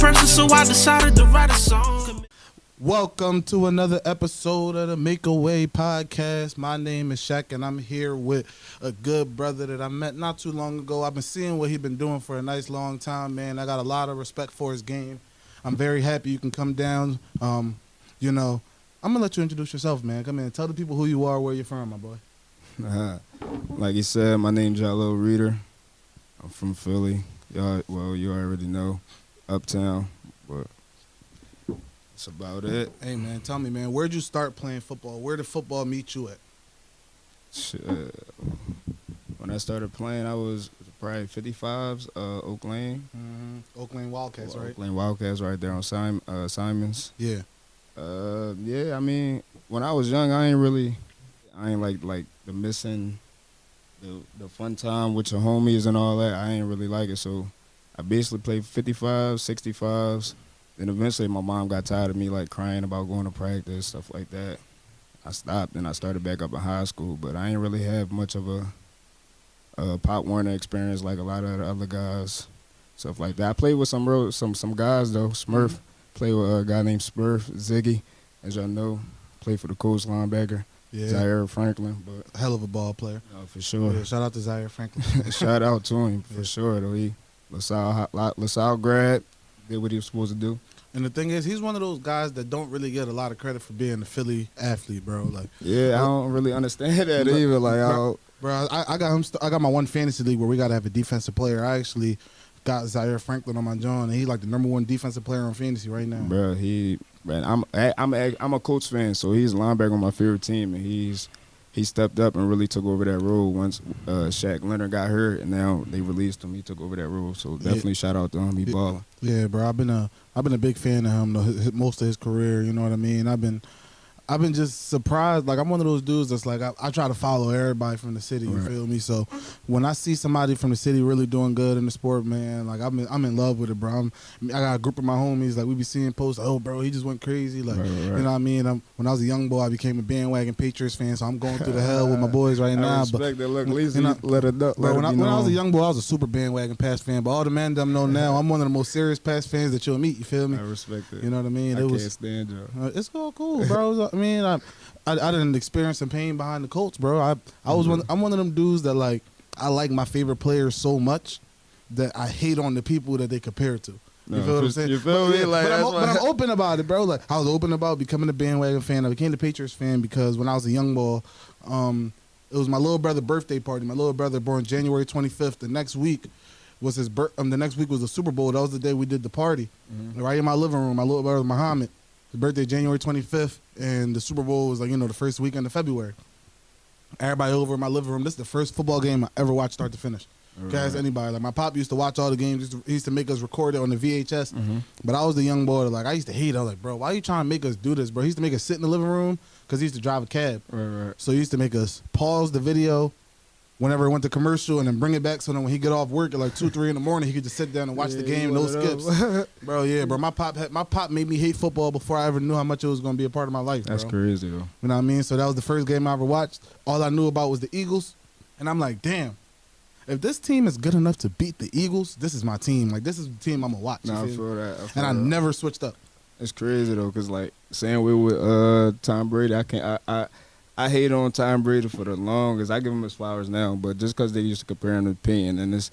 person, so I decided to write a song. Welcome to another episode of the Make a Way podcast. My name is Shaq, and I'm here with a good brother that I met not too long ago. I've been seeing what he's been doing for a nice long time, man. I got a lot of respect for his game. I'm very happy you can come down. I'm going to let you introduce yourself, man. Come in. Tell the people who you are, where you're from, my boy. Like you said, my name's Jylil Reeder. I'm from Philly. You already know, Uptown, but that's about it. Hey, man, tell me, man, where'd you start playing football? Where did football meet you at? When I started playing, I was probably 55s, Oak Lane. Mm-hmm. Oak Lane Wildcats, right? Oak Lane Wildcats right there on Simons. Yeah. I mean, when I was young, I ain't like the missing the fun time with your homies and all that. I ain't really like it, so I basically played 55s, 65s. Then eventually my mom got tired of me like crying about going to practice, stuff like that. I stopped and I started back up in high school, but I ain't really have much of a Pop Warner experience like a lot of the other guys, stuff like that. I played with some guys though. Smurf, played with a guy named Smurf, Ziggy, as y'all know, played for the Colts linebacker. Yeah. Zaire Franklin, but hell of a ball player. For sure. Yeah, shout out to Zaire Franklin. Shout out to him for sure though. He LaSalle grad, did what he was supposed to do. And the thing is, he's one of those guys that don't really get a lot of credit for being a Philly athlete, bro. Like, yeah, I don't really understand that either. Like, bro, I got him. I got my one fantasy league where we got to have a defensive player. I actually got Zaire Franklin on my joint, and he's like the number one defensive player on fantasy right now. Bro, I'm a Colts fan, so he's a linebacker on my favorite team, and he stepped up and really took over that role once Shaq Leonard got hurt, and now they released him. He took over that role, so definitely shout out to him. He balling. Yeah, bro. I've been a big fan of him most of his career. You know what I mean? I've been just surprised. Like, I'm one of those dudes that's like, I try to follow everybody from the city, you feel me? So when I see somebody from the city really doing good in the sport, man, like, I'm in love with it, bro. I got a group of my homies, like, we be seeing posts, oh, bro, he just went crazy. Like, you know what I mean? When I was a young boy, I became a bandwagon Patriots fan, so I'm going through the hell with my boys right now. I respect that. Look, at least let it up. When I was a young boy, I was a super bandwagon Pats fan, but all the men them know now, I'm one of the most serious Pats fans that you'll meet, you feel me? I respect it. You know what I mean? I can't stand you. It's all cool, bro. I mean, I didn't experience some pain behind the Colts, bro. I'm one of them dudes that, like, I like my favorite players so much that I hate on the people that they compare to. You feel what I'm saying? You feel me? Like, but I'm open about it, bro. Like, I was open about becoming a bandwagon fan. I became the Patriots fan because when I was a young boy, it was my little brother's birthday party. My little brother born January 25th. The next week was the next week was the Super Bowl. That was the day we did the party. Mm-hmm. Right in my living room, my little brother Muhammad. His birthday January 25th, and the Super Bowl was like, the first weekend of February. Everybody over in my living room. This is the first football game I ever watched start to finish. Right. Can't ask anybody. Like, my pop used to watch all the games. He used to make us record it on the VHS. Mm-hmm. But I was the young boy that, like, I used to hate it. I was like, bro, why are you trying to make us do this, bro? He used to make us sit in the living room because he used to drive a cab. Right. So he used to make us pause the video whenever it went to commercial and then bring it back so then when he get off work at like 2, 3 in the morning, he could just sit down and watch the game, no skips. Bro, my pop made me hate football before I ever knew how much it was going to be a part of my life, bro. That's crazy, though. You know what I mean? So that was the first game I ever watched. All I knew about was the Eagles, and I'm like, damn, if this team is good enough to beat the Eagles, this is my team. Like, this is the team I'm going to watch. I feel that. I never switched up. It's crazy, though, because, like, same way with Tom Brady, I hate on Tom Brady for the longest. I give him his flowers now, but just because they used to compare him to Payton, and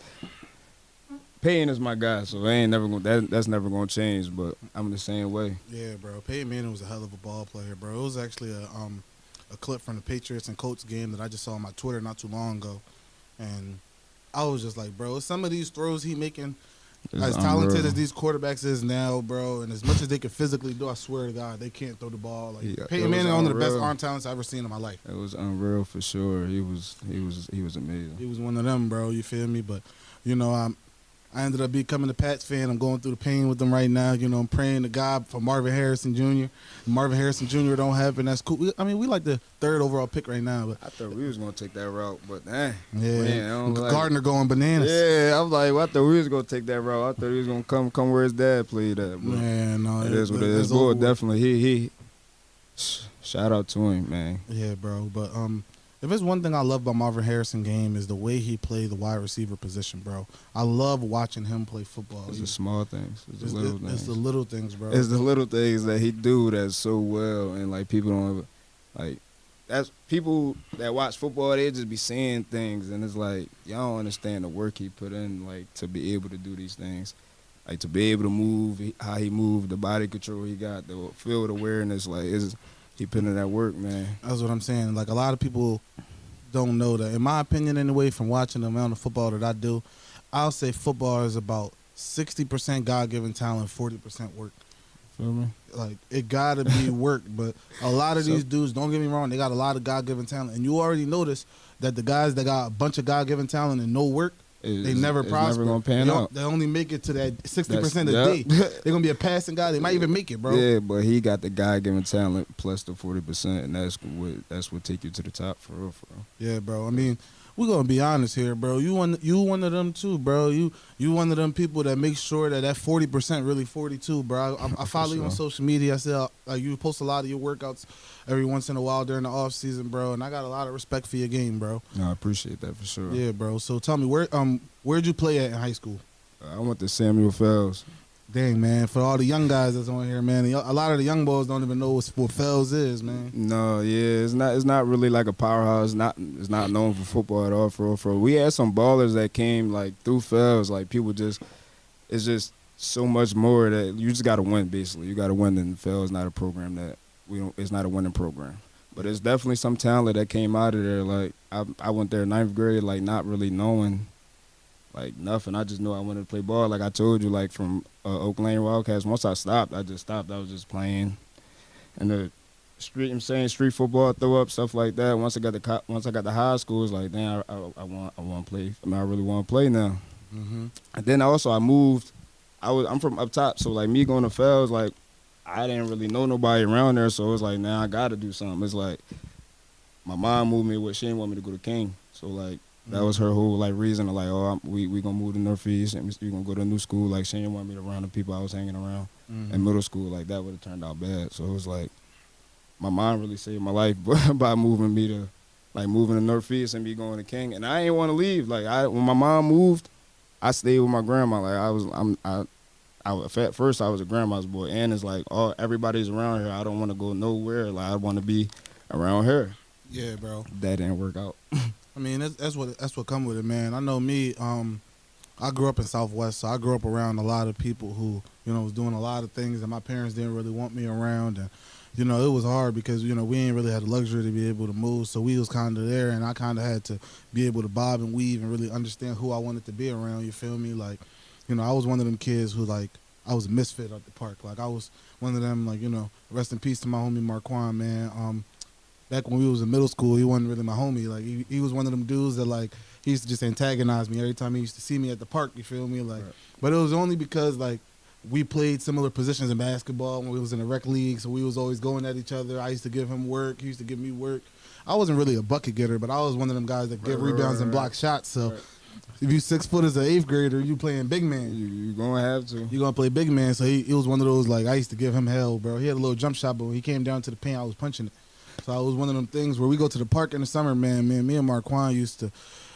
Payton is my guy, so that's never gonna change. But I'm the same way. Yeah, bro. Peyton Manning was a hell of a ball player, bro. It was actually a clip from the Patriots and Colts game that I just saw on my Twitter not too long ago, and I was just like, bro, some of these throws he making. As talented as these quarterbacks is now, bro, and as much as they can physically do, I swear to God, they can't throw the ball. Like, Peyton Manning, one of the best arm talents I've ever seen in my life. It was unreal for sure. He was amazing. He was one of them, bro. You feel me? But I ended up becoming a Pats fan. I'm going through the pain with them right now. I'm praying to God for Marvin Harrison Jr. Marvin Harrison Jr. don't happen. That's cool. We like the 3rd overall pick right now. But I thought we was going to take that route, but yeah. Man, Gardner going bananas. Yeah, I'm like, I thought we was going to take that route. I thought he was going to come where his dad played at. Man, no. It is what it is. Boy, definitely. He shout out to him, man. Yeah, bro. But if it's one thing I love about Marvin Harrison game is the way he played the wide receiver position, bro. I love watching him play football. It's the small things. It's the little things. It's the little things, bro. It's the little things that he do that's so well, and like people don't ever, like. That's people that watch football. They just be saying things, and it's like y'all don't understand the work he put in, like to be able to do these things, like to be able to move how he moved, the body control he got, the field awareness. Like he put in that work, man. That's what I'm saying. Like a lot of people don't know that. In my opinion, anyway, from watching the amount of football that I do, I'll say football is about 60% God-given talent, 40% work. Feel me? Like it gotta be work, but a lot of these dudes, don't get me wrong, they got a lot of God-given talent, and you already notice that the guys that got a bunch of God-given talent and no work, they never prosper. Never gonna pan out. They only make it to that 60% a day. They're gonna be a passing guy. They might even make it, bro. Yeah, but he got the God-given talent plus the 40%, and that's what take you to the top for real. Yeah, bro. I mean, we're gonna be honest here, bro. You one of them too, bro. You one of them people that make sure that 40% really 42, bro. I follow you on social media. I see you post a lot of your workouts every once in a while during the off season, bro. And I got a lot of respect for your game, bro. No, I appreciate that for sure. Yeah, bro. So tell me, where'd you play at in high school? I went to Samuel Fells. Dang, man. For all the young guys that's on here, man, a lot of the young boys don't even know what Fells is, man. No, yeah, it's not really like a powerhouse. It's not known for football at all. For real. We had some ballers that came like through Fells. Like people it's just so much more that you just got to win. Basically, you got to win. And Fells not a program that it's not a winning program. But it's definitely some talent that came out of there. Like I went there 9th grade, like not really knowing. Like nothing. I just knew I wanted to play ball. Like I told you, like from Oak Lane Wildcats. Once I stopped, I was just playing. And the street football, throw up stuff like that. Once I got to high school, it's like, damn, I want to play. I really want to play now. Mm-hmm. And then I moved. I'm from up top, so like me going to Fells, like I didn't really know nobody around there, so it was like, now I got to do something. It's like my mom moved me. She didn't want me to go to King, so like. That was her whole like reason of like, we gonna move to Northeast and we gonna go to a new school. Like she didn't want me to around the people I was hanging around in middle school. Like that would have turned out bad. So it was like, my mom really saved my life by moving to Northeast and me going to King. And I didn't want to leave. Like when my mom moved, I stayed with my grandma. Like at first I was a grandma's boy, and it's like everybody's around here. I don't want to go nowhere. Like I want to be around her. Yeah, bro. That didn't work out. I mean, that's what come with it, man. I know me. I grew up in Southwest, so I grew up around a lot of people who, was doing a lot of things that my parents didn't really want me around, and it was hard because we ain't really had the luxury to be able to move, so we was kind of there, and I kind of had to be able to bob and weave and really understand who I wanted to be around. You feel me? Like, I was one of them kids who like I was a misfit at the park. Like I was one of them, like rest in peace to my homie Marquand, man. Back when we was in middle school, he wasn't really my homie. Like he was one of them dudes that like he used to just antagonize me every time he used to see me at the park. You feel me? Like, right. But it was only because like we played similar positions in basketball when we was in the rec league, so we was always going at each other. I used to give him work. He used to give me work. I wasn't really a bucket getter, but I was one of them guys that get rebounds and block shots. So if you 6 foot as an 8th grader, you playing big man. You gonna have to. You gonna play big man. So he was one of those like I used to give him hell, bro. He had a little jump shot, but when he came down to the paint, I was punching it. So I was one of them things where we go to the park in the summer, man. Me and Marquand used to,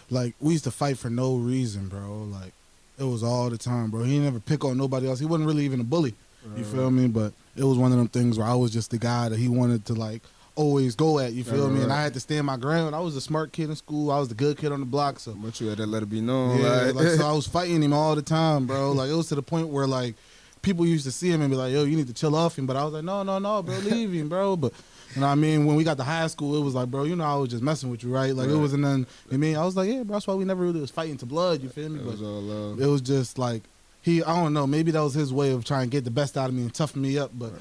like, we used to fight for no reason, bro. Like, it was all the time, bro. He never pick on nobody else. He wasn't really even a bully. You feel me? But it was one of them things where I was just the guy that he wanted to, like, always go at. You feel me? And I had to stand my ground. I was a smart kid in school. I was the good kid on the block. So, but you had to let it be known. Yeah, like, so I was fighting him all the time, bro. Like, it was to the point where, like, people used to see him and be like, yo, you need to chill off him. But I was like, no, bro, leave him, bro. But you know what I mean? When we got to high school, it was like, bro, I was just messing with you, right? Like, It wasn't nothing. I mean, I was like, yeah, bro, that's why we never really was fighting to blood, you feel me? It was all love. It was just like, I don't know, maybe that was his way of trying to get the best out of me and toughen me up, but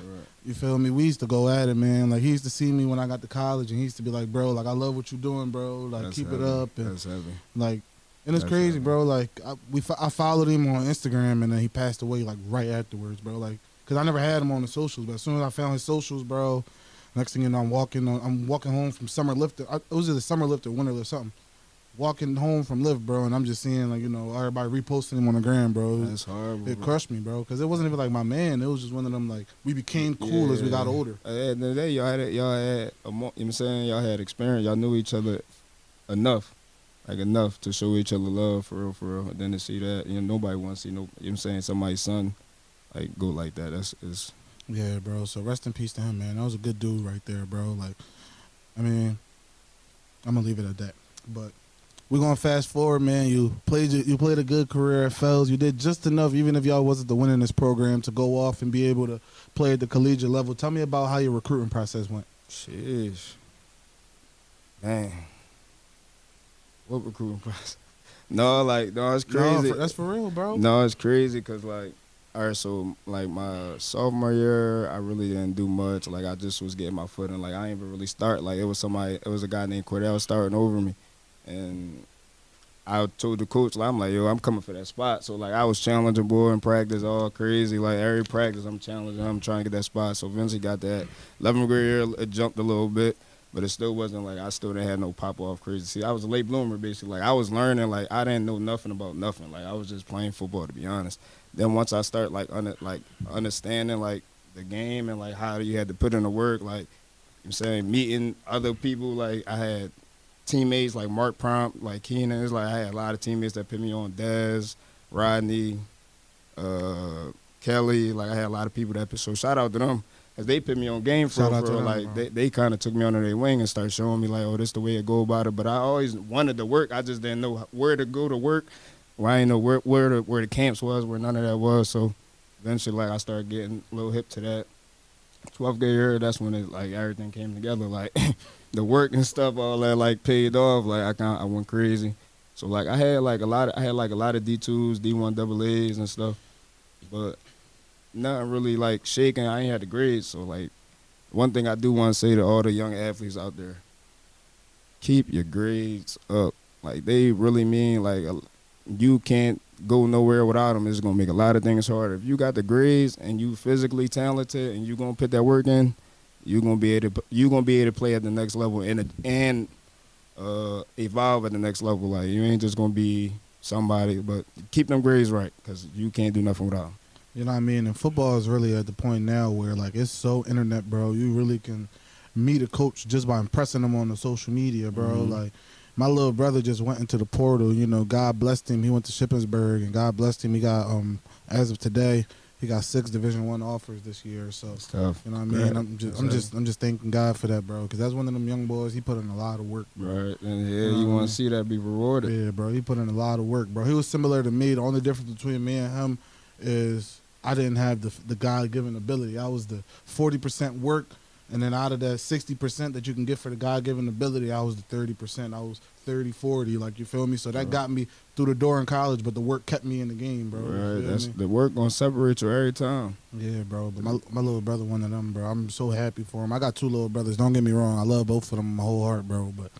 you feel me? We used to go at it, man. Like, he used to see me when I got to college, and he used to be like, bro, like, I love what you're doing, bro. Like, that's keep heavy. it up. And, that's heavy. Like, and it's crazy, heavy. Bro. Like, I followed him on Instagram, and then he passed away, like, right afterwards, bro. Like, because I never had him on the socials, but as soon as I found his socials, bro, next thing you know, I'm walking home from summer lift. It was either summer lift or winter lift, something. Walking home from lift, bro, and I'm just seeing, like, everybody reposting him on the gram, bro. That's horrible. It crushed me, bro, because it wasn't even like my man. It was just one of them, like, we became cool as we got older. At the end of the day, y'all had, you know what I'm saying? Y'all had experience. Y'all knew each other enough. Like enough to show each other love for real, for real. And then to see that, nobody wants to see no, you know what I'm saying, somebody's son like go like that. That's Yeah, bro. So rest in peace to him, man. That was a good dude right there, bro. Like, I mean, I'm gonna leave it at that. But we're gonna fast forward, man. You played a good career at Fells. You did just enough, even if y'all wasn't the winner in this program, to go off and be able to play at the collegiate level. Tell me about how your recruiting process went. sheesh. Man. What recruiting process? No, it's crazy. No, that's for real, bro. No, it's crazy because, like, all right, so, like, my sophomore year, I really didn't do much. Like, I just was getting my foot in. Like, I didn't even really start. Like, it was a guy named Cordell starting over me. And I told the coach, like, I'm like, yo, I'm coming for that spot. So, like, I was challenging boy in practice all crazy. Like, every practice I'm challenging him, trying to get that spot. So, eventually got that. 11th grade year, it jumped a little bit. But it still wasn't like I still didn't have no pop off crazy. See, I was a late bloomer basically. Like I was learning, like I didn't know nothing about nothing. Like I was just playing football to be honest. Then once I start understanding like the game and like how you had to put in the work, like I'm saying, meeting other people. Like I had teammates like Mark Prompt, like Keenan. It's like I had a lot of teammates that put me on. Dez, Rodney, Kelly. Like I had a lot of people that. So shout out to them. As they put me on game for like they kind of took me under their wing and started showing me like, oh, this is the way to go about it. But I always wanted to work. I just didn't know where to go to work. Well, I didn't know where the camps was, where none of that was. So eventually, like I started getting a little hip to that. 12th grade year, that's when it like everything came together. Like the work and stuff, all that like paid off. Like I went crazy. So like I had like a lot of D2s, D1 AA's and stuff, but nothing really like shaking. I ain't had the grades. So like one thing I do want to say to all the young athletes out there, keep your grades up. Like they really mean like you can't go nowhere without them. It's gonna make a lot of things harder. If you got the grades and you physically talented and you gonna put that work in, you're gonna be able to play at the next level and evolve at the next level. Like you ain't just gonna be somebody, but keep them grades right because you can't do nothing without them. You know what I mean? And football is really at the point now where, like, it's so internet, bro. You really can meet a coach just by impressing them on the social media, bro. Mm-hmm. Like, my little brother just went into the portal. You know, God blessed him. He went to Shippensburg, and God blessed him. He got, as of today, he got 6 Division I offers this year. So, It's tough. you know what I mean? Right. I'm just thanking God for that, bro, because that's one of them young boys. He put in a lot of work, bro. Right, and you want to see that be rewarded. Yeah, bro. He put in a lot of work, bro. He was similar to me. The only difference between me and him is I didn't have the God-given ability. I was the 40% work, and then out of that 60% that you can get for the God-given ability, I was the 30%. I was 30-40, like, you feel me? So that got me through the door in college, but the work kept me in the game, bro. Right, that's the work gonna separate you every time. Yeah, bro. But my little brother, one of them, bro. I'm so happy for him. I got 2 little brothers. Don't get me wrong. I love both of them with my whole heart, bro. But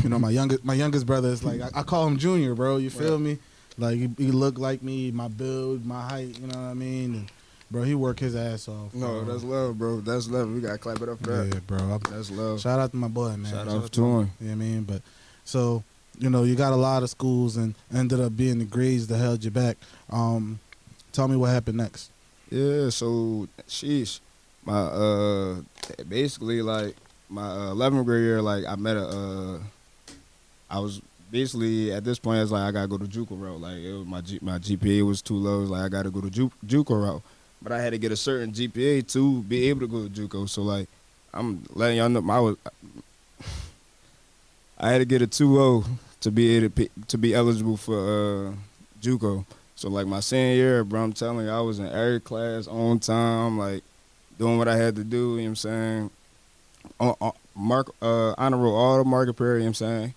you know, my youngest brother is like I call him Junior, bro. You feel me? Like he look like me, my build, my height. You know what I mean? And, bro, he work his ass off. No, that's love, bro. That's love. We gotta clap it up for that. Yeah, bro. That's love. Shout out to my boy, man. Shout out to him. You know what I mean? But so, you know, you got a lot of schools and ended up being the grades that held you back. Tell me what happened next. Yeah, so sheesh. My basically like my 11th grade year, like I met I was basically at this point I was like I gotta go to JUCO route. Like it was my GPA was too low. It was like I gotta go to JUCO route. But I had to get a certain GPA to be able to go to JUCO. So like I'm letting y'all know I had to get a 2.0 to be able to be eligible for JUCO. So like my senior year, bro, I'm telling you, I was in every class on time, like doing what I had to do. You know what I'm saying? Honor roll all the market period. You know what I'm saying?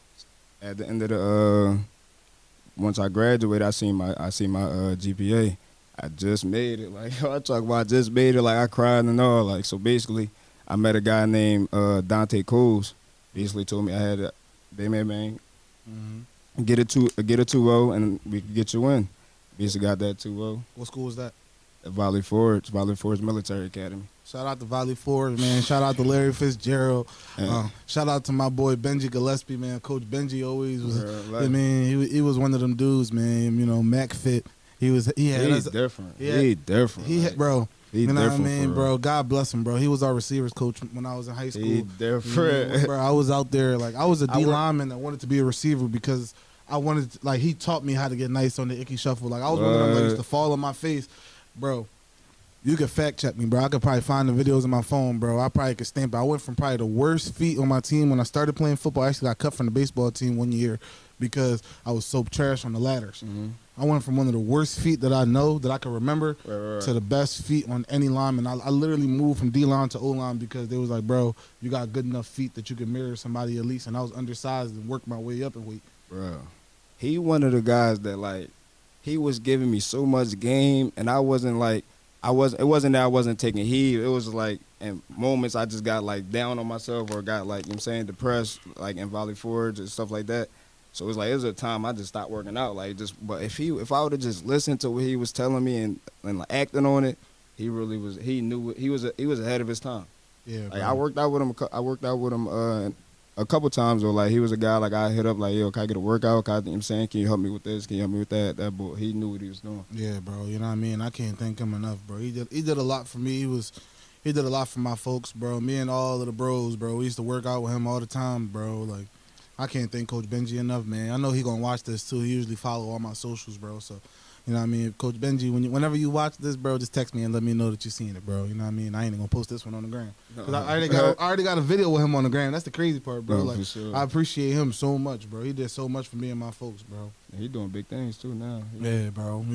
At the end of the once I graduated, I seen my GPA. I just made it. Like I talk about, I just made it. Like I cried and all. Like so, basically, I met a guy named Dante Coles. Basically, told me I had they made man get a 2.0 and we could get you in. Basically, got that 2.0. What school was that? At Valley Forge Military Academy. Shout out to Valley Forge, man. Shout out to Larry Fitzgerald. Yeah. Shout out to my boy Benji Gillespie, man. Coach Benji always was. Like, I mean, he was one of them dudes, man. You know, Mac Fit. He had He's different. He different. Bro, He You know what I different, mean, for bro? real. God bless him, bro. He was our receivers coach when I was in high school. He different. Bro, I was out there like I was a I D work- lineman that wanted to be a receiver because I wanted to, like he taught me how to get nice on the icky shuffle. Like I was one of them that used to fall on my face, bro. You could fact check me, bro. I could probably find the videos on my phone, bro. I probably could stamp it. I went from probably the worst feet on my team when I started playing football. I actually got cut from the baseball team one year because I was so trash on the ladders. Mhm. I went from one of the worst feet that I know that I can remember Right. to the best feet on any lineman. I literally moved from D line to O line because they was like, bro, you got good enough feet that you can mirror somebody at least. And I was undersized and worked my way up in weight. Bro, he one of the guys that like he was giving me so much game, and I wasn't like it wasn't that I wasn't taking heed. It was like in moments I just got like down on myself or got like, you know what I'm saying, depressed, like in Valley Forge and stuff like that. So it was like it was a time I just stopped working out, like just. But if I would have just listened to what he was telling me and like acting on it, he really was. He knew he was ahead of his time. Yeah, Like bro. I worked out with him. I worked out with him a couple times. Though, like he was a guy like I hit up like, yo, can I get a workout? You know what I'm saying, can you help me with this? Can you help me with that? That boy, he knew what he was doing. Yeah, bro. You know what I mean? I can't thank him enough, bro. He did a lot for me. He did a lot for my folks, bro. Me and all of the bros, bro. We used to work out with him all the time, bro. Like, I can't thank Coach Benji enough, man. I know he gonna watch this too. He usually follow all my socials, bro. So, you know what I mean? Coach Benji, whenever you watch this, bro, just text me and let me know that you seen it, bro. You know what I mean? I ain't even gonna post this one on the gram. 'Cause I already got a video with him on the gram. That's the crazy part, bro. No, Like, for sure. I appreciate him so much, bro. He did so much for me and my folks, bro. He doing big things too now. Yeah, bro.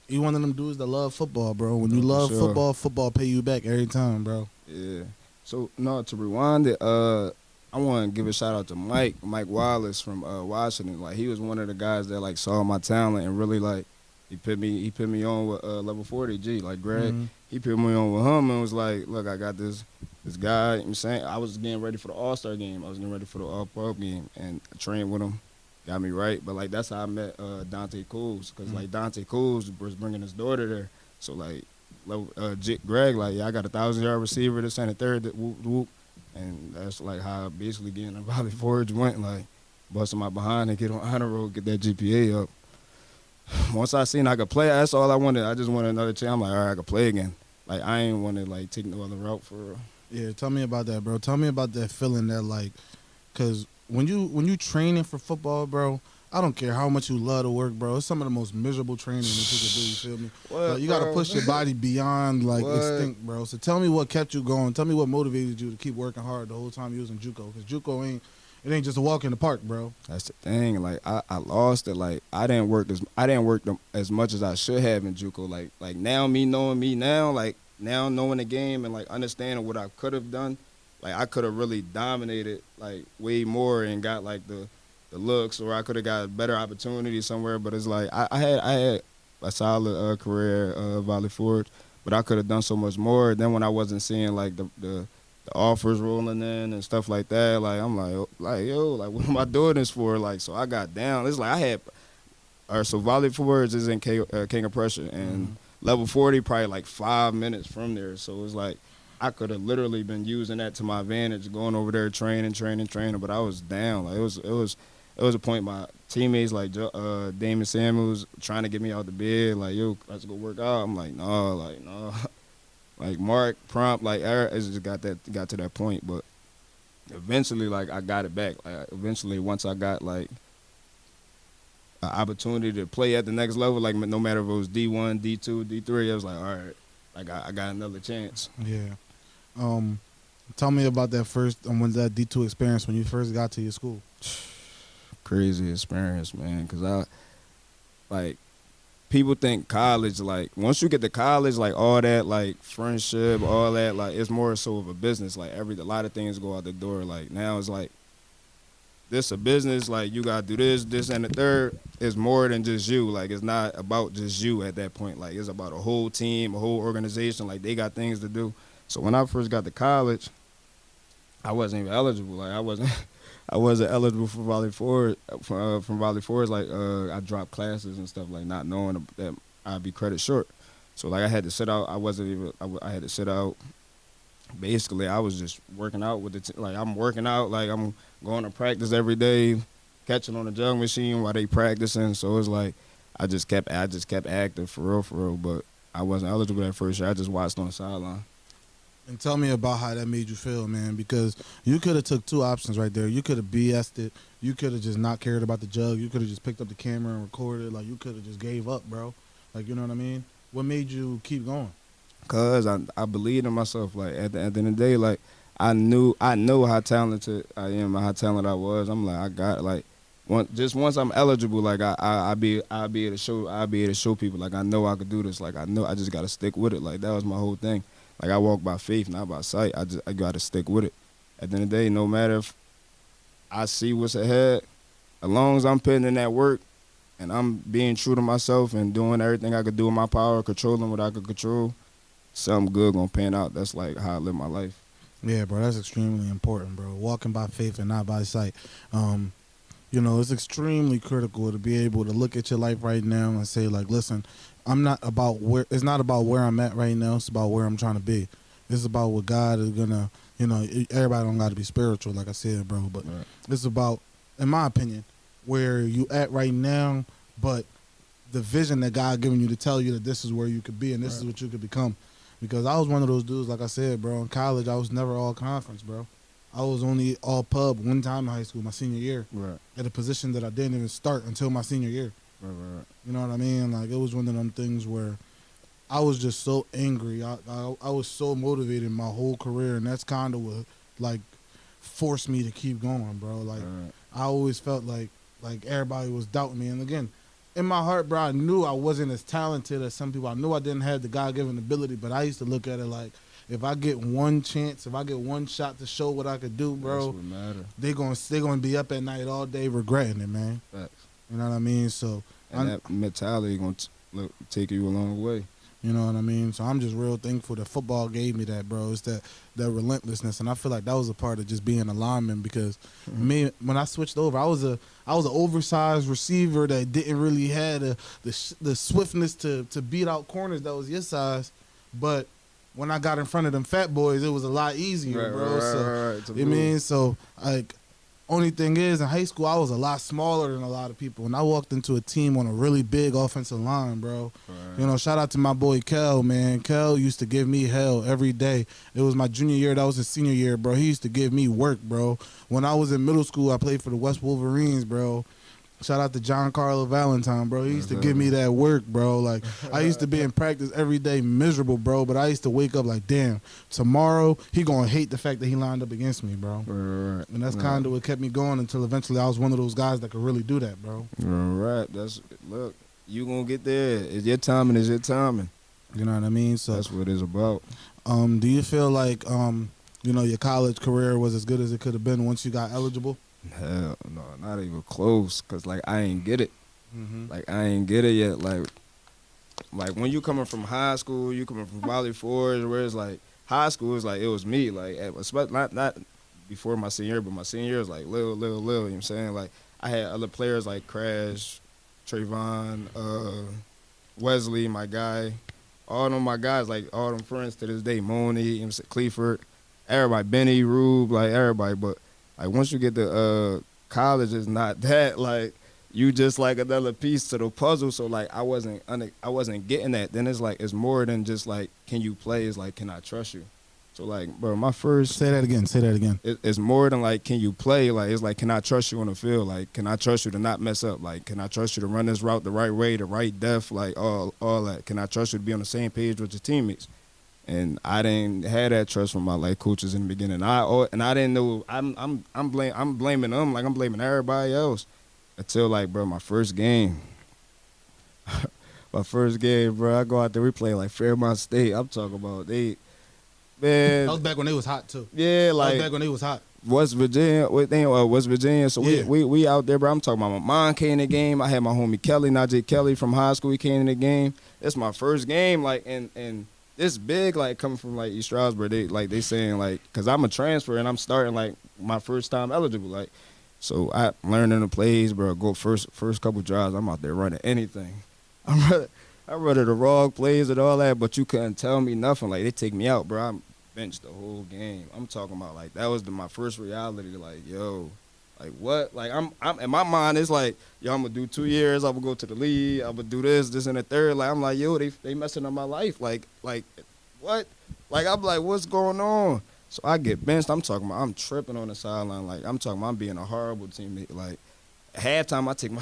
He one of them dudes that love football, bro. When you No, for love sure. football pay you back every time, bro. Yeah. So no, to rewind it, I want to give a shout out to Mike Wallace from Washington. Like he was one of the guys that like saw my talent and really like he put me on with level 40 G. Like Greg, Mhm. he put me on with him and was like, look, I got this guy. You know what I'm saying, I was getting ready for the All-Star game. I was getting ready for the All-Pro game, and I trained with him. Got me right, but like that's how I met Dante Cools, because like Dante Cools was bringing his daughter there. So like Greg, like, yeah, I got a 1,000-yard receiver, this and the third, whoop whoop, and that's like how basically getting a Valley Forge went, like busting my behind and get on honor roll, get that GPA up. Once I seen I could play, that's all I wanted. I just wanted another chance. I'm like, all right, I could play again. Like I ain't want to like take no other route for real. Yeah, tell me about that, bro. Tell me about that feeling that like, cause when you training for football, bro, I don't care how much you love to work, bro. It's some of the most miserable training that you could do. You feel me? What, Like, you got to bro? push your body beyond like What? instinct, bro. So tell me what kept you going. Tell me what motivated you to keep working hard the whole time you was in JUCO. Cause JUCO ain't just a walk in the park, bro. That's the thing. Like I lost it. Like I didn't work as much as I should have in JUCO. Like now, me knowing me now, like now knowing the game and like understanding what I could have done, like I could have really dominated like way more and got like the looks, or I could have got a better opportunity somewhere. But it's like I had a solid career Valley Forge, but I could have done so much more. Then when I wasn't seeing like the offers rolling in and stuff like that, like I'm like yo, like what am I doing this for? Like so I got down. It's like so Valley Forge is in King of Pressure, and level 40 probably like 5 minutes from there. So it's like I could have literally been using that to my advantage, going over there training, but I was down. Like it was a point my teammates like Damon Samuels trying to get me out the bed, like, yo, let's go work out. I'm like, no. Like Mark, Prompt, like Eric, it just got to that point. But eventually, like I got it back. Like eventually, once I got like an opportunity to play at the next level, like no matter if it was D1, D2, D3, I was like, all right, like I got another chance. Yeah. Tell me about that first when that D2 experience when you first got to your school. Crazy experience, man, because people think college, like once you get to college, like all that, like friendship, all that, like it's more so of a business. Like a lot of things go out the door. Like now it's like this a business. Like you gotta do this, and the third. It's more than just you. Like it's not about just you at that point. Like it's about a whole team, a whole organization. Like they got things to do. So when I first got to college, I wasn't even eligible. Like I wasn't eligible for Valley Forge. From Valley Forge, like I dropped classes and stuff, like not knowing that I'd be credit short. So like I had to sit out. I had to sit out. Basically, I was just working out with like I'm working out. Like I'm going to practice every day, catching on the jug machine while they practicing. So it's like I just kept active for real. But I wasn't eligible that first year. I just watched on the sideline. And tell me about how that made you feel, man, because you could have took two options right there. You could have BS'd it. You could have just not cared about the jug. You could have just picked up the camera and recorded. Like, you could have just gave up, bro. Like, you know what I mean? What made you keep going? Cause I believed in myself. Like at the end of the day, like I know how talented I am and how talented I was. I'm like, I got like once I'm eligible, like I'll be able to show people like I know I could do this. Like I know I just gotta stick with it. Like that was my whole thing. Like I walk by faith, not by sight. I gotta stick with it. At the end of the day, no matter if I see what's ahead, as long as I'm putting in that work and I'm being true to myself and doing everything I could do in my power, controlling what I could control, something good gonna pan out. That's like how I live my life. Yeah, bro, that's extremely important, bro. Walking by faith and not by sight. You know, it's extremely critical to be able to look at your life right now and say, like, listen, it's not about where I'm at right now. It's about where I'm trying to be. It's about what God is gonna, you know, everybody don't got to be spiritual, like I said, bro. But Right. It's about, in my opinion, where you at right now, but the vision that God given you to tell you that this is where you could be and this is what you could become. Because I was one of those dudes, like I said, bro, in college, I was never all conference, bro. I was only all pub one time in high school, my senior year, Right. at a position that I didn't even start until my senior year. Right. You know what I mean? Like, it was one of them things where I was just so angry. I was so motivated my whole career, and that's kind of what, like, forced me to keep going, bro. Like, I always felt like everybody was doubting me. And again, in my heart, bro, I knew I wasn't as talented as some people. I knew I didn't have the God-given ability, but I used to look at it like, if I get one chance, if I get one shot to show what I could do, bro, that's what matter. they gonna be up at night all day regretting it, man. Facts. You know what I mean? So, And that mentality gonna take you a long way. you know what I mean? So I'm just real thankful that football gave me that, bro. It's that relentlessness, and I feel like that was a part of just being a lineman because me, when I switched over, I was an oversized receiver that didn't really have the swiftness to beat out corners that was your size, but when I got in front of them fat boys, it was a lot easier, bro. You mean? So, like, only thing is, in high school, I was a lot smaller than a lot of people. And I walked into a team on a really big offensive line, bro. Right. You know, shout out to my boy Kel, man. Kel used to give me hell every day. It was my junior year. That was his senior year, bro. He used to give me work, bro. When I was in middle school, I played for the West Wolverines, bro. Shout out to John Carlo Valentine, bro. He used to give me that work, bro. Like, I used to be in practice every day miserable, bro. But I used to wake up like, damn, tomorrow he going to hate the fact that he lined up against me, bro. Right. And that's kind of what kept me going until eventually I was one of those guys that could really do that, bro. Right. Look, you going to get there. It's your timing. It's your timing. You know what I mean? So that's what it's about. do you feel like, you know, your college career was as good as it could have been once you got eligible? Hell no, not even close. Cause like I ain't get it. Mm-hmm. Like I ain't get it yet. Like when you coming from high school, you coming from Valley Forge, where it's like high school is like it was me. Like not before my senior year, but my senior year was like little. You know what I'm saying? Like I had other players like Crash, Trayvon, Wesley, my guy, all them my guys, like all them friends to this day, Mooney, you know what I'm saying, Cleaford, everybody, Benny, Rube, like everybody, but. Like once you get to college, it's not that. Like you just like another piece to the puzzle. So like I wasn't getting that. Then it's like it's more than just like can you play? It's like can I trust you? So like bro, my first Say that again. It's more than like can you play? Like it's like can I trust you on the field? Like can I trust you to not mess up? Like can I trust you to run this route the right way, the right depth? Like all that. Can I trust you to be on the same page with your teammates? And I didn't have that trust from my like coaches in the beginning. I didn't know. I'm blaming them like I'm blaming everybody else until like bro my first game. Bro, I go out there we play like Fairmont State. I'm talking about man. That was back when they was hot too. Yeah, like that was back when they was hot. West Virginia. So yeah. we out there, bro. I'm talking about my mom came in the game. I had my homie Kelly, Najee Kelly from high school. He came in the game. That's my first game. Like and. It's big, like, coming from, like, East Stroudsburg. They saying, like, because I'm a transfer and I'm starting, like, my first time eligible. Like, so I learning the plays, bro. Go first couple drives, I'm out there running anything. I'm running the wrong plays and all that, but you couldn't tell me nothing. Like, they take me out, bro. I'm benched the whole game. I'm talking about, like, that was my first reality. Like, yo, Like what? Like I'm in my mind it's like, yo, I'm gonna do 2 years, I'm gonna go to the league, I'm gonna do this and the third. Like I'm like, yo, they messing up my life. Like what? Like I'm like, what's going on? So I get benched. I'm talking about I'm tripping on the sideline. Like I'm talking about I'm being a horrible teammate. Like at halftime I take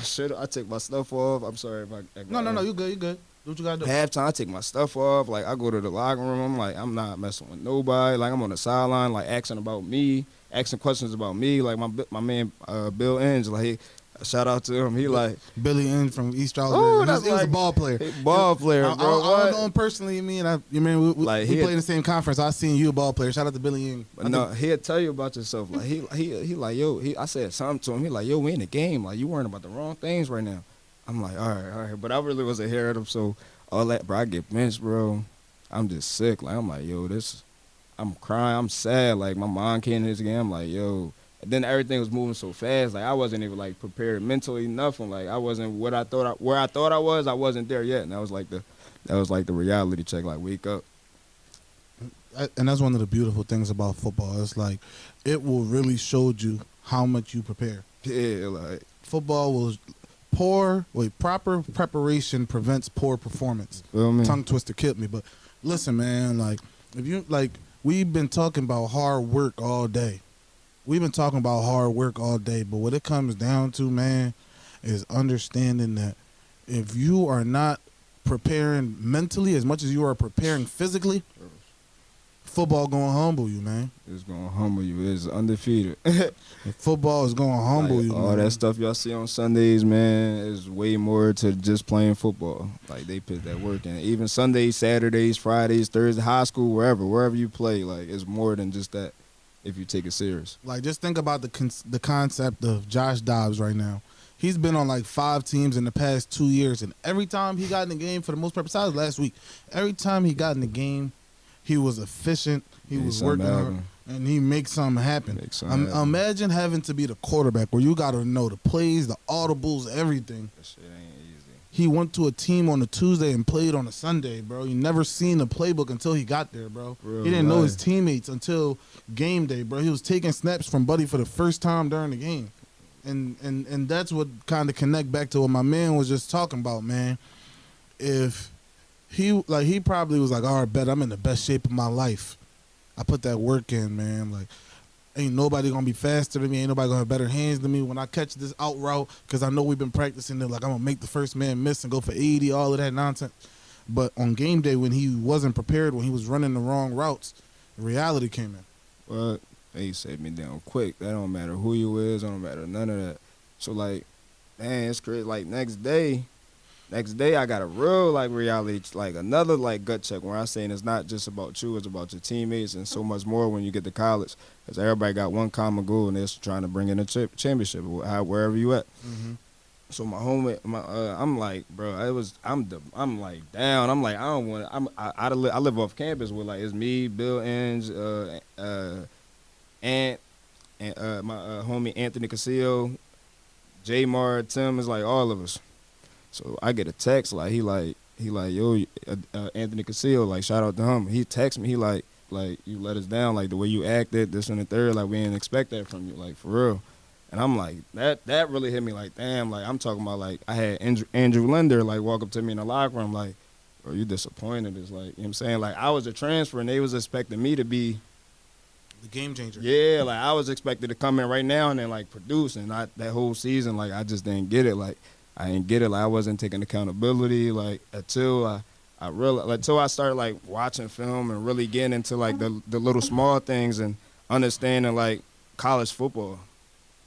my stuff off. I'm sorry if I No, you good. Do what you gotta do. halftime I take my stuff off. Like I go to the locker room. I'm like, I'm not messing with nobody. Like I'm on the sideline, like asking about me, asking questions about me. Like my man Bill Inge, like shout out to him. He like Billy N from East Stroudsburg. Oh, he that's was a like- ball player. ball player, I bro. don't know him personally. We Like, we he- played in the same conference. I seen you a ball player. Shout out to Billy N. But no, he'll tell you about yourself. Like he like, yo, I said something to him. He like, yo, we in the game. Like you worrying about the wrong things right now. I'm like, all right. But I really wasn't hearing him. So all that, bro, I get benched, bro. I'm just sick. Like I'm like, yo, I'm crying. I'm sad. Like my mom came in this game. I'm like, yo. And then everything was moving so fast. Like I wasn't even like prepared mentally, nothing. Like I wasn't where I thought I was. I wasn't there yet. And that was like the reality check. Like wake up. And that's one of the beautiful things about football. It's like it will really show you how much you prepare. Yeah, like Football will proper preparation prevents poor performance. feel me? Tongue twister killed me, but listen, man. Like if you like, we've been talking about hard work all day. But what it comes down to, man, is understanding that if you are not preparing mentally as much as you are preparing physically, football gonna humble you, man. It's gonna humble you. It's undefeated. Football is gonna humble Like, you. all man. that stuff y'all see on Sundays, man, is way more to just playing football. Like they put that work in. Even Sundays, Saturdays, Fridays, Thursdays, high school, wherever you play, like it's more than just that. If you take it serious. Like just think about the concept of Josh Dobbs right now. He's been on like 5 teams in the past 2 years, and every time he got in the game, for the most part, besides last week, every time he got in the game, he was efficient. He Made was something working hard, happen. and he makes something happen. Make something happen. Imagine having to be the quarterback where you got to know the plays, the audibles, everything. That shit ain't easy. He went to a team on a Tuesday and played on a Sunday, bro. You never seen the playbook until he got there, bro. Real He didn't know his life. teammates until game day, bro. He was taking snaps from Buddy for the first time during the game. And that's what kind of connect back to what my man was just talking about, man. If he probably was like, all right, bet I'm in the best shape of my life. I put that work in, man. Like, ain't nobody gonna be faster than me. Ain't nobody gonna have better hands than me when I catch this out route, because I know we've been practicing it. Like, I'm gonna make the first man miss and go for 80, all of that nonsense. But on game day, when he wasn't prepared, when he was running the wrong routes, the reality came in. But they set me down quick. That don't matter who you is. Don't matter none of that. So like, man, it's crazy. Like next day I got a real like reality, like another like gut check where I'm saying it's not just about you, it's about your teammates and so much more when you get to college. Because everybody got one common goal and they're trying to bring in a championship wherever you at. Mm-hmm. So my homie, I'm like, bro, I'm like down. I'm like, I don't want. I live off campus with like it's me, Bill Inge, and my homie Anthony Casillo, J Mar, Tim is like all of us. So I get a text like he like yo Anthony Casillo, like shout out to him. He texts me, he like you let us down, like the way you acted, this and the third, like we didn't expect that from you, like for real. And I'm like, that really hit me like, damn, like I'm talking about like I had Andrew Linder like walk up to me in the locker room like, bro, you disappointed. It's like, you know what I'm saying? Like I was a transfer and they was expecting me to be The game changer. yeah, like I was expected to come in right now and then like produce, and that whole season, like I just didn't get it. Like I didn't get it. Like I wasn't taking accountability. Like until I really until I started like watching film and really getting into like the little small things and understanding like college football,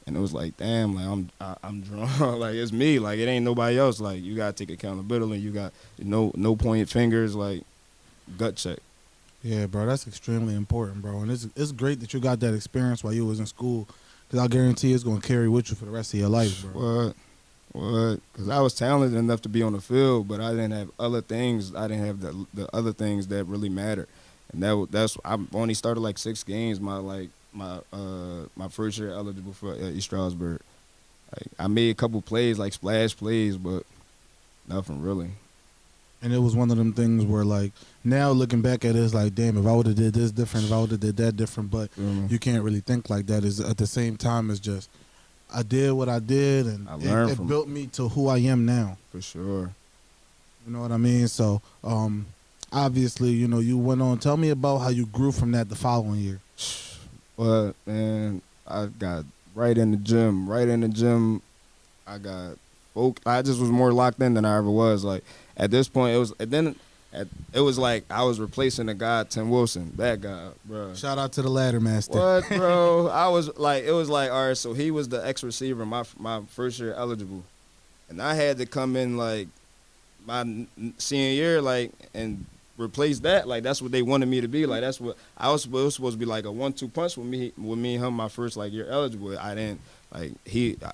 and it was like damn, like I'm drawn. Like it's me. Like it ain't nobody else. Like you gotta take accountability. You got no point fingers. Like gut check. Yeah, bro, that's extremely important, bro. And it's great that you got that experience while you was in school, because I guarantee it's going to carry with you for the rest of your life, bro. What? Because I was talented enough to be on the field, but I didn't have other things. I didn't have the other things that really mattered. And that's I only started like 6 games my first year eligible for East Stroudsburg. Like, I made a couple plays, like splash plays, but nothing really. And it was one of them things where, like, now looking back at it, it's like, damn, if I would have did this different, if I would have did that different, but you can't really think like that. Is at the same time, it's just I did what I did, and I learned it from built me to who I am now. For sure. You know what I mean? So, obviously, you know, you went on. Tell me about how you grew from that the following year. Well, man, I got right in the gym. Right in the gym, I got. I just was more locked in than I ever was. Like at this point, it was like I was replacing the guy Tim Wilson. That guy, bro. Shout out to the ladder master. What, bro? I was like, it was like, all right. So he was the ex receiver my first year eligible, and I had to come in like my senior year, like and replace that. Like that's what they wanted me to be. Like that's what I was supposed to be, like a 1-2 punch with me and him my first like year eligible. I didn't have it.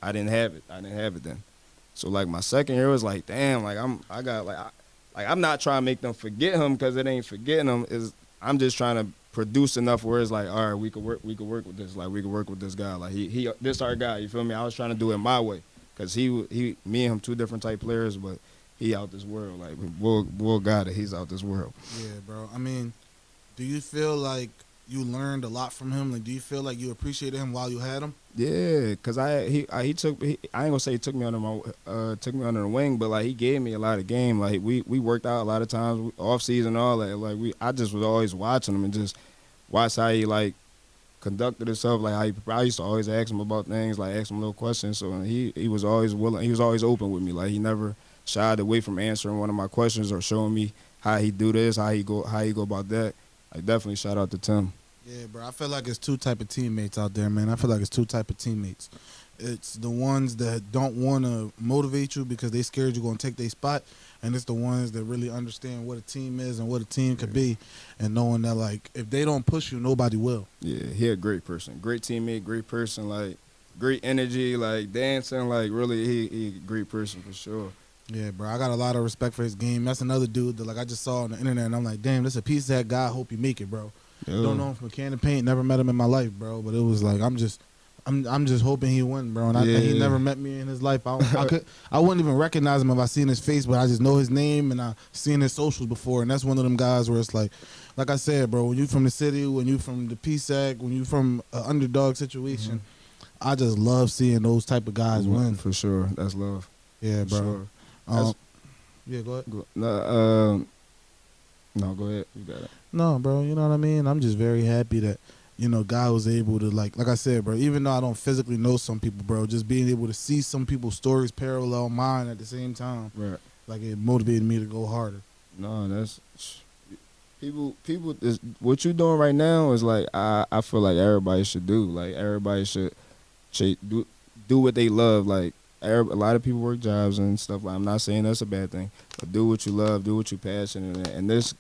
I didn't have it then. So like my second year was like, damn, like I'm not trying to make them forget him because it ain't forgetting him. I'm just trying to produce enough where it's like, all right, we could work with this. Like we could work with this guy. Like he this our guy. You feel me? I was trying to do it my way because me and him two different type players, but he out this world. Like Will got it. He's out this world. Yeah, bro. I mean, do you feel like you learned a lot from him? Like, do you feel like you appreciated him while you had him? Yeah, cause I ain't gonna say he took me under the wing, but like he gave me a lot of game. Like we worked out a lot of times off season, all that. Like I just was always watching him and just watch how he like conducted himself. Like I used to always ask him about things, like ask him little questions. So he was always willing. He was always open with me. Like he never shied away from answering one of my questions or showing me how he do this, how he go about that. Like definitely shout out to Tim. Yeah, bro. I feel like it's two type of teammates out there, man. I feel like it's two type of teammates. It's the ones that don't want to motivate you because they scared you're going to take their spot, and it's the ones that really understand what a team is and what a team could be, and knowing that, like, if they don't push you, nobody will. Yeah, he a great person. Great teammate, great person, like, great energy, like, dancing, like, really, he a great person for sure. Yeah, bro. I got a lot of respect for his game. That's another dude that, like, I just saw on the internet, and I'm like, damn, this a piece of that guy. I hope you make it, bro. Yeah. Don't know him from a can of paint. Never met him in my life, bro. But it was like I'm just hoping he win, bro. And he never met me in his life. I wouldn't even recognize him if I seen his face, but I just know his name and I seen his socials before. And that's one of them guys where it's like I said, bro. When you from the city, when you from the PSAC, when you from an underdog situation, I just love seeing those type of guys win. For sure, that's love. Yeah, bro. Sure. Yeah, go ahead. No, go ahead. You got it. No, bro, you know what I mean? I'm just very happy that, you know, guy was able to, like I said, bro, even though I don't physically know some people, bro, just being able to see some people's stories parallel mine at the same time, right? Like, it motivated me to go harder. No, that's people is what you doing right now is like I feel like everybody should do. Like everybody should do what they love. Like a lot of people work jobs and stuff. I'm not saying that's a bad thing, but do what you love, do what you're passionate in. And this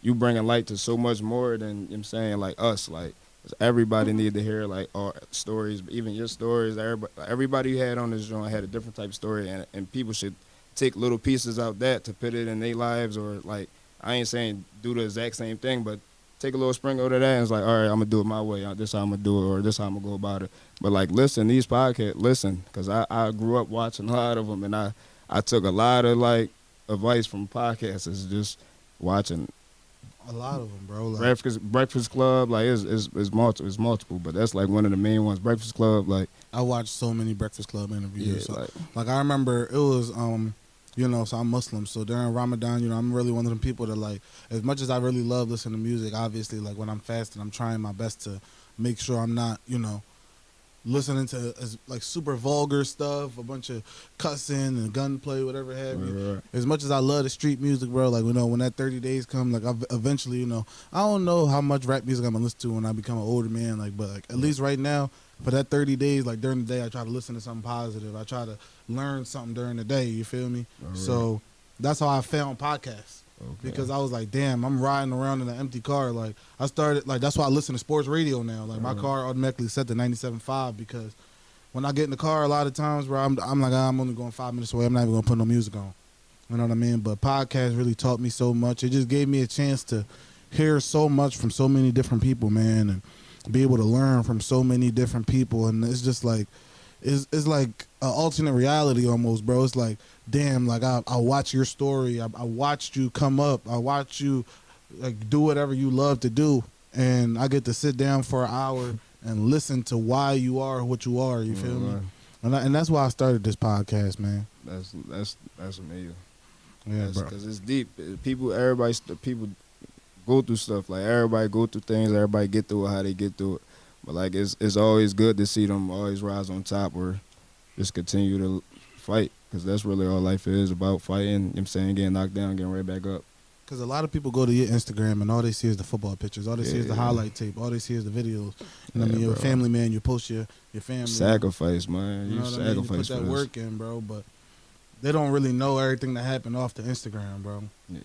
you bringing light to so much more than, you know what I'm saying, like us. Like everybody need to hear like our stories, even your stories. Everybody you had on this joint had a different type of story, and people should take little pieces out that to put it in their lives. Or like, I ain't saying do the exact same thing, but take a little sprinkle to that and it's like, all right, I'm gonna do it my way. This how I'm gonna do it, or this how I'm gonna go about it. But like, these podcasts, because I grew up watching a lot of them, and I took a lot of like advice from podcasts. It's just watching a lot of them, bro. Like, Breakfast Club, like it's multiple, but that's like one of the main ones. Breakfast Club, like I watched so many Breakfast Club interviews. Yeah, so, like I remember it was you know, so I'm Muslim, so during Ramadan, you know, I'm really one of them people that, like, as much as I really love listening to music, obviously, like, when I'm fasting, I'm trying my best to make sure I'm not, you know, listening to, like, super vulgar stuff, a bunch of cussing and gunplay, whatever have you. Right. As much as I love the street music, bro, like, you know, when that 30 days come, like, eventually, you know, I don't know how much rap music I'm going to listen to when I become an older man, like, but, like, at least right now, for that 30 days, like, during the day, I try to listen to something positive. I try to learn something during the day, you feel me? Right. So that's how I found podcasts. Okay. Because I was like, damn, I'm riding around in an empty car. Like, I started, like, that's why I listen to sports radio now. Like, my car automatically set to 97.5 because when I get in the car a lot of times, bro, I'm like, I'm only going 5 minutes away. I'm not even going to put no music on. You know what I mean? But podcasts really taught me so much. It just gave me a chance to hear so much from so many different people, man, and be able to learn from so many different people. And it's just like, it's like an alternate reality almost, bro. It's like, damn, like I watch your story. I watched you come up. I watched you like do whatever you love to do. And I get to sit down for an hour and listen to why you are what you are. You feel me? Right. And that's why I started this podcast, man. That's amazing. Yeah, bro. Because it's deep. People go through stuff. Like everybody go through things. Everybody get through it how they get through it. But like it's always good to see them always rise on top or just continue to fight. Because that's really all life is about, fighting. You know what I'm saying? Getting knocked down, getting right back up. Because a lot of people go to your Instagram and all they see is the football pictures. All they see is the Yeah. highlight tape. All they see is the videos. And I Yeah, mean, you're a bro. family man. You post your family. Sacrifice, man. You You know what I mean? You put sacrifice for that this. work in, bro. But they don't really know everything that happened off the Instagram, bro. Yeah.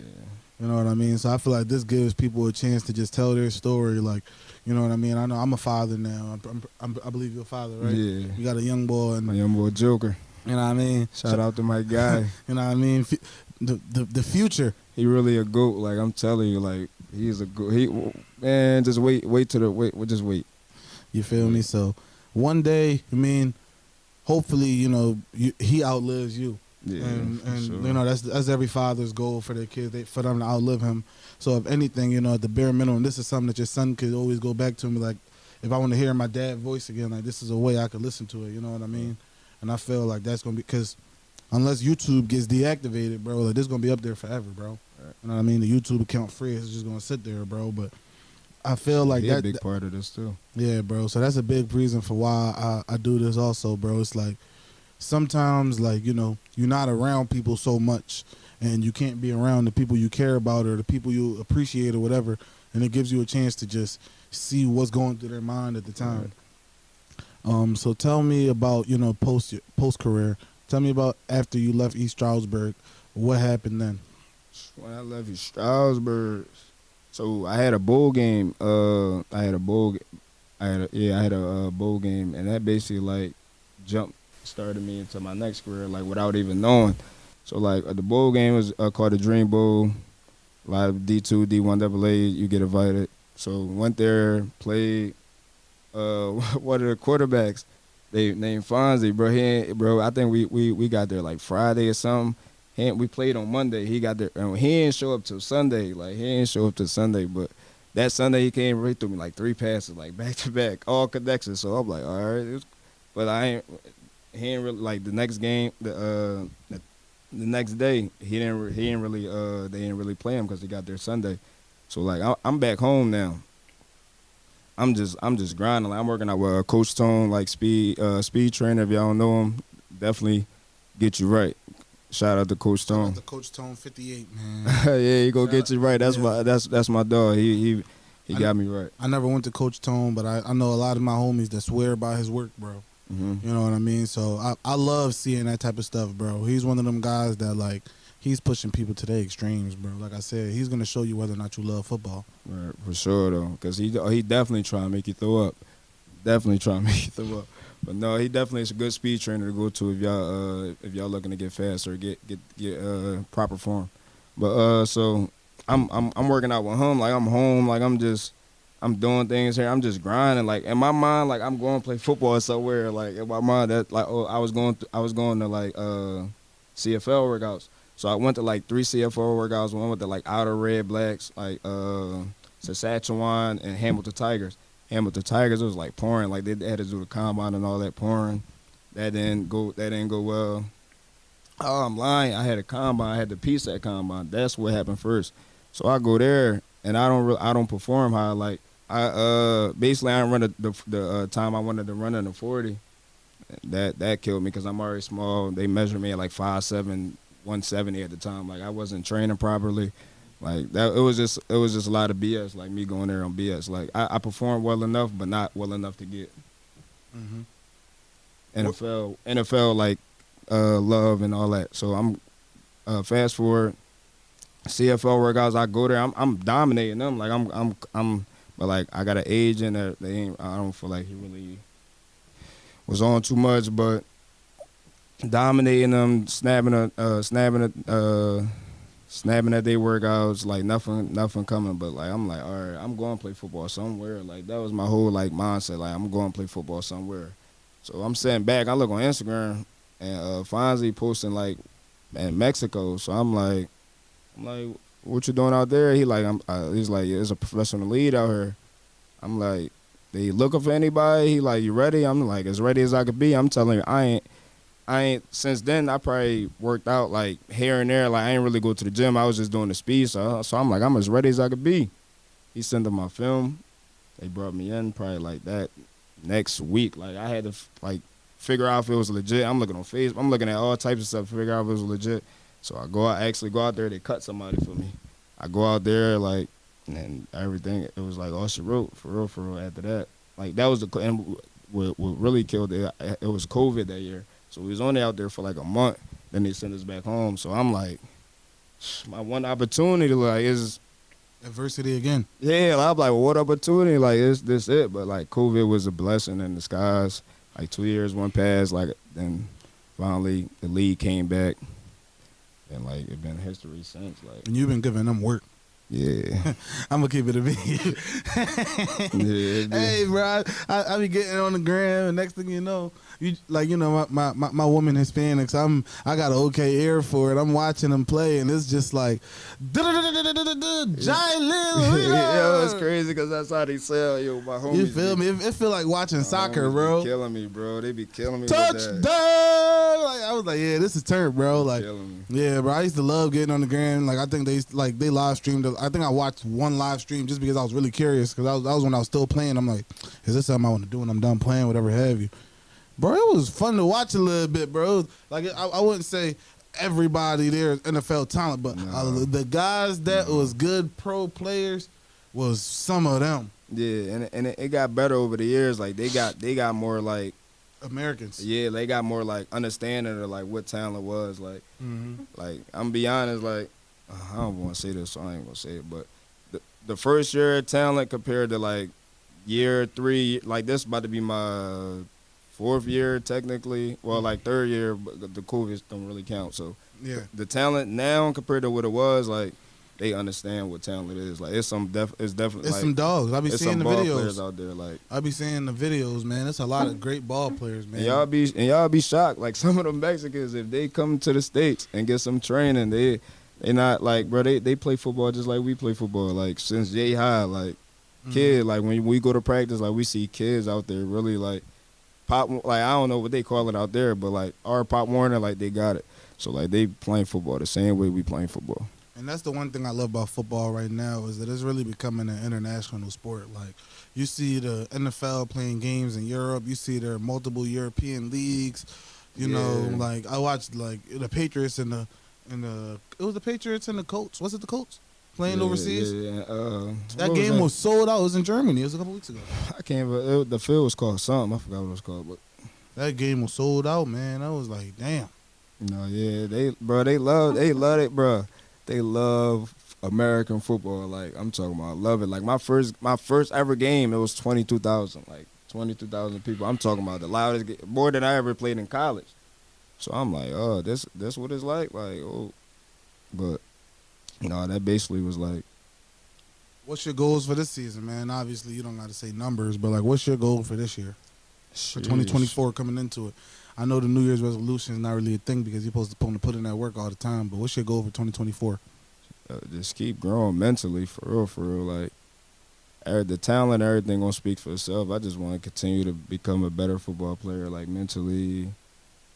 You know what I mean? So I feel like this gives people a chance to just tell their story. Like, you know what I mean? I know I'm a father now. I believe you're a father, right? Yeah. You got a young boy. And, My young boy Joker. you know what I mean? Shout out to my guy. You know what I mean? The future. He really a goat. Like I'm telling you, like he's a goat. Man, just wait just wait. You feel me? So one day, I mean, hopefully, you know, he outlives you. Yeah, and for sure. you know, that's every father's goal for their kids, for them to outlive him. So if anything, you know, at the bare minimum, this is something that your son could always go back to and be like, if I want to hear my dad's voice again, like this is a way I could listen to it. You know what I mean? And I feel like that's gonna be, because unless YouTube gets deactivated, bro, like this is gonna be up there forever, bro. Right. You know what I mean? The YouTube account free is just gonna sit there, bro. But I feel like He that a big part of this too. yeah, bro. So that's a big reason for why I do this also, bro. It's like sometimes, like, you know, you're not around people so much and you can't be around the people you care about or the people you appreciate or whatever, and it gives you a chance to just see what's going through their mind at the time. So tell me about, you know, post career. Tell me about after you left East Stroudsburg. What happened then? When I left East Stroudsburg, so I had a bowl game. I had a bowl game, and that basically like started me into my next career, like without even knowing. So like the bowl game was called the Dream Bowl. A lot of D2, D1 AA, you get invited. So went there, played. One of the quarterbacks, they named Fonzie, bro. I think we got there like Friday or something. We played on Monday. He got there, and he didn't show up till Sunday. Like he didn't show up till Sunday, but that Sunday he came right through me like 3 passes, like back to back, all connections. So I'm like, all right, but he ain't really like the next game. The next day he didn't really they didn't really play him because he got there Sunday. So like I'm back home now. I'm just grinding. Like, I'm working out with Coach Tone, like speed trainer. If y'all don't know him, definitely get you right. Shout out to Coach Shout Tone. out to Coach Tone 58, man. Yeah, he go get you right. That's yeah. that's my dog. He got me right. I never went to Coach Tone, but I know a lot of my homies that swear by his work, bro. Mm-hmm. You know what I mean? So I love seeing that type of stuff, bro. He's one of them guys that, like, he's pushing people to the extremes, bro. Like I said, he's going to show you whether or not you love football. Right, for sure, though, because he definitely trying to make you throw up. Definitely trying to make you throw up. But no, he definitely is a good speed trainer to go to if y'all looking to get fast or get proper form. But so I'm working out with him. Like I'm home. Like I'm doing things here. I'm just grinding. Like in my mind, like I'm going to play football somewhere. Like in my mind, that like I was going to like CFL workouts. So I went to like 3 CFL workouts. One with the like Outer Red Blacks, like Saskatchewan and Hamilton Tigers. Hamilton Tigers, it was like pouring. Like they had to do the combine and all that pouring. That didn't go well. Oh, I'm lying. I had a combine. I had the PSAT combine. That's what happened first. So I go there and I don't perform how like I basically I don't run the time I wanted to run in the 40. That killed me because I'm already small. They measured me at like 5'7", 170 at the time. Like I wasn't training properly. Like that, it was just a lot of BS. Like me going there on BS. Like I performed well enough, but not well enough to get NFL like love and all that. So I'm fast forward CFL workouts. I go there. I'm dominating them. Like I'm but like I got an agent that I don't feel like he really was on too much, but dominating them, snapping at their workouts, like nothing coming. But like I'm like, all right, I'm going to play football somewhere. Like that was my whole like mindset. Like I'm going to play football somewhere. So I'm sitting back. I look on Instagram and Fonzie posting like in Mexico. So I'm like, what you doing out there? He's like, he's like, there's a professional league out here. I'm like, they looking for anybody. He like, you ready? I'm like, as ready as I could be. I'm telling you, I ain't. Since then, I probably worked out like here and there. Like I ain't really go to the gym. I was just doing the speed. So I'm like, I'm as ready as I could be. He sent them my film. They brought me in probably like that next week. Like I had to like figure out if it was legit. I'm looking on Facebook. I'm looking at all types of stuff to figure out if it was legit. So actually go out there. They cut somebody for me. I go out there like, and everything. It was like all she wrote for real. After that, like that was and what really killed it. It was COVID that year. So we was only out there for like a month. Then they sent us back home. So I'm like, my one opportunity like is adversity again. Yeah, I'm like, well, what opportunity? Like, is this it? But like, COVID was a blessing in disguise. Like 2 years went past. Like then finally the league came back, and like it's been history since. Like, and you've been giving them work. Yeah, I'm gonna keep it a beat. Yeah, hey, bro, I be getting on the gram, and next thing you know, my woman Hispanics. I got an okay ear for it. I'm watching them play, and it's just like Jylil Reeder. Yo, it's crazy because that's how they sell. Yo, my homies. You feel me? It feel like watching soccer, bro. Be killing me, bro. They be killing me. Touchdown! Like, I was like, yeah, this is turn, bro. Like, yeah, bro. I used to love getting on the gram. Like, I think they live streamed. I think I watched one live stream just because I was really curious because that was when I was still playing. I'm like, is this something I want to do when I'm done playing, whatever have you. Bro, it was fun to watch a little bit, bro. Like, I wouldn't say everybody there is NFL talent, but the guys that was good pro players was some of them. Yeah, and it got better over the years. Like, they got more, like, Americans. Yeah, they got more, like, understanding of, like, what talent was. Like, like I'm going to be honest, like, I don't want to say this, so I ain't going to say it, but the first year of talent compared to, like, year 3, like, this about to be my 4th year technically. Well, like 3rd year, but the COVID don't really count. So yeah, the talent now compared to what it was, like they understand what talent is. Like it's definitely it's like, some dogs. I be seeing the videos players out there. Like I be seeing the videos, man. It's a lot of great ball players, man. And y'all be shocked. Like some of the Mexicans, if they come to the States and get some training, they not like, bro. They play football just like we play football. Like since Jay High, like kid, like when we go to practice, like we see kids out there really like. Pop, like I don't know what they call it out there, but like our Pop Warner, like they got it. So like they playing football the same way we playing football. And that's the one thing I love about football right now is that it's really becoming an international sport. Like you see the NFL playing games in Europe, you see there are multiple European leagues. You know, like I watched like the Patriots and the it was the Patriots and the Colts. Was it the Colts? Playing overseas? Yeah. That game was sold out. It was in Germany. It was a couple weeks ago. I can't even, the field was called something. I forgot what it was called. But that game was sold out, man. I was like, damn. No, yeah. They love it, bro. They love American football. Like, I'm talking about, I love it. Like, my first ever game, it was 22,000. Like, 22,000 people. I'm talking about the loudest, more than I ever played in college. So I'm like, oh, this what it's like? Like, oh. But. No, that basically was like. What's your goals for this season, man? Obviously, you don't got to say numbers, but like, what's your goal for this year? For 2024 coming into it? I know the New Year's resolution is not really a thing because you're supposed to put in that work all the time, but what's your goal for 2024? Just keep growing mentally, for real. Like, the talent, everything gonna speak for itself. I just want to continue to become a better football player, like mentally,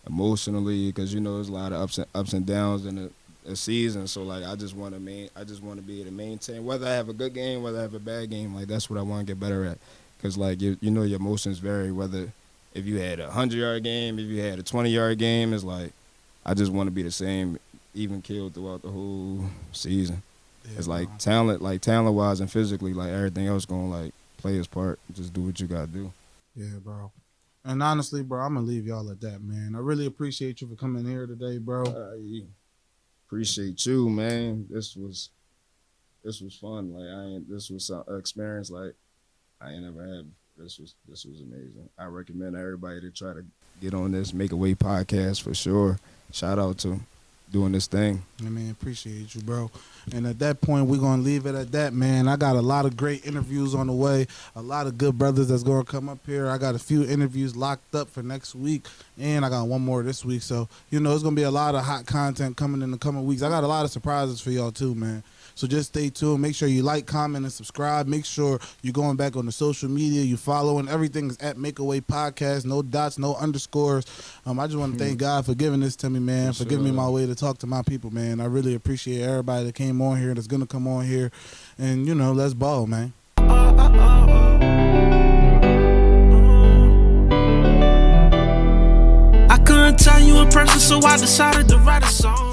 emotionally, because you know there's a lot of ups and downs in the a season, so like I just want to be able to maintain whether I have a good game, whether I have a bad game. Like that's what I want to get better at, because like you know your emotions vary. Whether if you had a 100-yard game, if you had a 20-yard game, it's like I just want to be the same, even killed throughout the whole season. Yeah, it's like talent wise and physically, like everything else gonna like play its part. Just do what you gotta do. Yeah, bro. And honestly, bro, I'm gonna leave y'all at that, man. I really appreciate you for coming here today, bro. Appreciate you, man. This was fun. Like this was an experience like I ain't never had. This was amazing. I recommend everybody to try to get on this Make a Way podcast for sure. Shout out to doing this thing. I mean, appreciate you, bro. And at that point, we're going to leave it at that, man. I got a lot of great interviews on the way, a lot of good brothers that's going to come up here. I got a few interviews locked up for next week, and I got one more this week. So, you know, it's going to be a lot of hot content coming in the coming weeks. I got a lot of surprises for y'all, too, man. So just stay tuned. Make sure you like, comment, and subscribe. Make sure you're going back on the social media, you following. Everything is at Makeaway Podcast. No dots, no underscores. I just want to thank God for giving this to me, man, for giving me my way to talk to my people, man. I really appreciate everybody that came on here, that's going to come on here. And, let's ball, man. I couldn't tell you in person, so I decided to write a song.